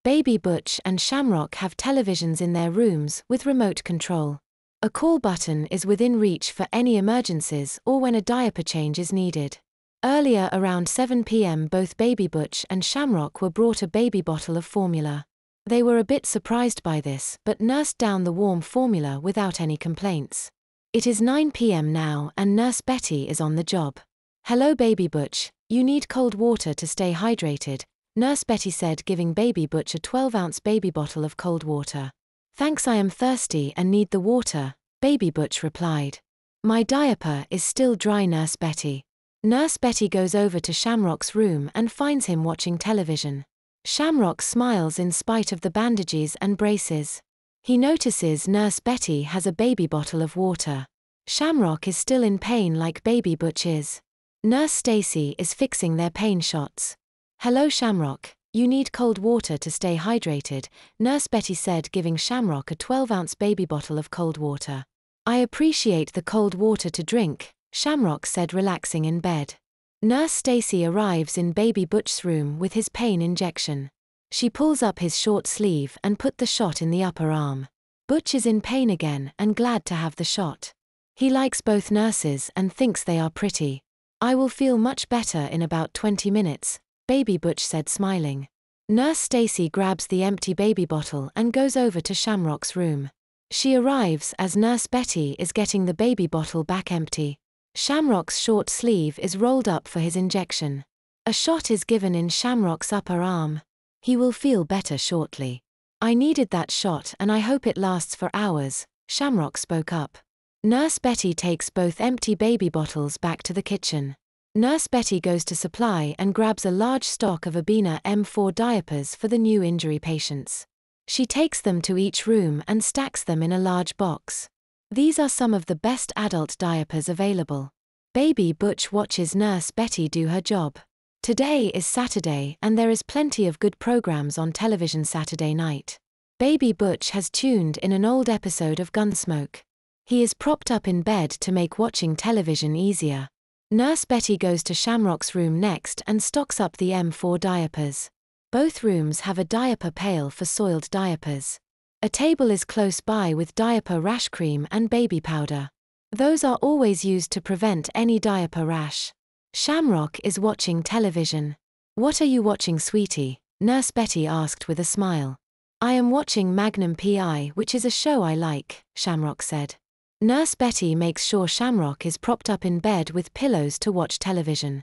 Baby Butch and Shamrock have televisions in their rooms with remote control. A call button is within reach for any emergencies or when a diaper change is needed. Earlier around 7 p.m. both Baby Butch and Shamrock were brought a baby bottle of formula. They were a bit surprised by this but nursed down the warm formula without any complaints. It is 9 p.m. now and Nurse Betty is on the job. "Hello Baby Butch, you need cold water to stay hydrated," Nurse Betty said, giving Baby Butch a 12-ounce baby bottle of cold water. "Thanks, I am thirsty and need the water," Baby Butch replied. "My diaper is still dry, Nurse Betty." Nurse Betty goes over to Shamrock's room and finds him watching television. Shamrock smiles in spite of the bandages and braces. He notices Nurse Betty has a baby bottle of water. Shamrock is still in pain like Baby Butch is. Nurse Stacy is fixing their pain shots. "Hello Shamrock, you need cold water to stay hydrated," Nurse Betty said, giving Shamrock a 12-ounce baby bottle of cold water. "I appreciate the cold water to drink," Shamrock said, relaxing in bed. Nurse Stacy arrives in Baby Butch's room with his pain injection. She pulls up his short sleeve and put the shot in the upper arm. Butch is in pain again and glad to have the shot. He likes both nurses and thinks they are pretty. "I will feel much better in about 20 minutes, Baby Butch said, smiling. Nurse Stacy grabs the empty baby bottle and goes over to Shamrock's room. She arrives as Nurse Betty is getting the baby bottle back empty. Shamrock's short sleeve is rolled up for his injection. A shot is given in Shamrock's upper arm. "He will feel better shortly. I needed that shot and I hope it lasts for hours," Shamrock spoke up. Nurse Betty takes both empty baby bottles back to the kitchen. Nurse Betty goes to supply and grabs a large stock of Abena M4 diapers for the new injury patients. She takes them to each room and stacks them in a large box. These are some of the best adult diapers available. Baby Butch watches Nurse Betty do her job. Today is Saturday and there is plenty of good programs on television Saturday night. Baby Butch has tuned in an old episode of Gunsmoke. He is propped up in bed to make watching television easier. Nurse Betty goes to Shamrock's room next and stocks up the M4 diapers. Both rooms have a diaper pail for soiled diapers. A table is close by with diaper rash cream and baby powder. Those are always used to prevent any diaper rash. Shamrock is watching television. "What are you watching, sweetie?" Nurse Betty asked with a smile. "I am watching Magnum P.I., which is a show I like," Shamrock said. Nurse Betty makes sure Shamrock is propped up in bed with pillows to watch television.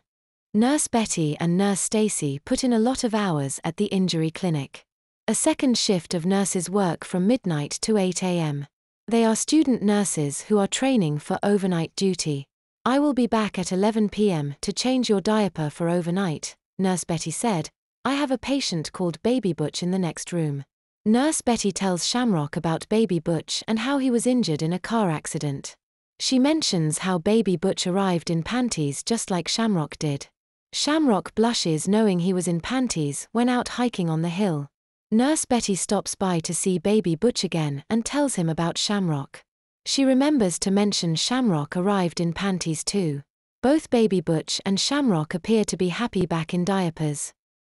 Nurse Betty and Nurse Stacy put in a lot of hours at the injury clinic. A second shift of nurses work from midnight to 8 a.m. They are student nurses who are training for overnight duty. "I will be back at 11 p.m. to change your diaper for overnight," Nurse Betty said. "I have a patient called Baby Butch in the next room." Nurse Betty tells Shamrock about Baby Butch and how he was injured in a car accident. She mentions how Baby Butch arrived in panties just like Shamrock did. Shamrock blushes knowing he was in panties when out hiking on the hill. Nurse Betty stops by to see Baby Butch again and tells him about Shamrock. She remembers to mention Shamrock arrived in panties too. Both Baby Butch and Shamrock appear to be happy back in diapers.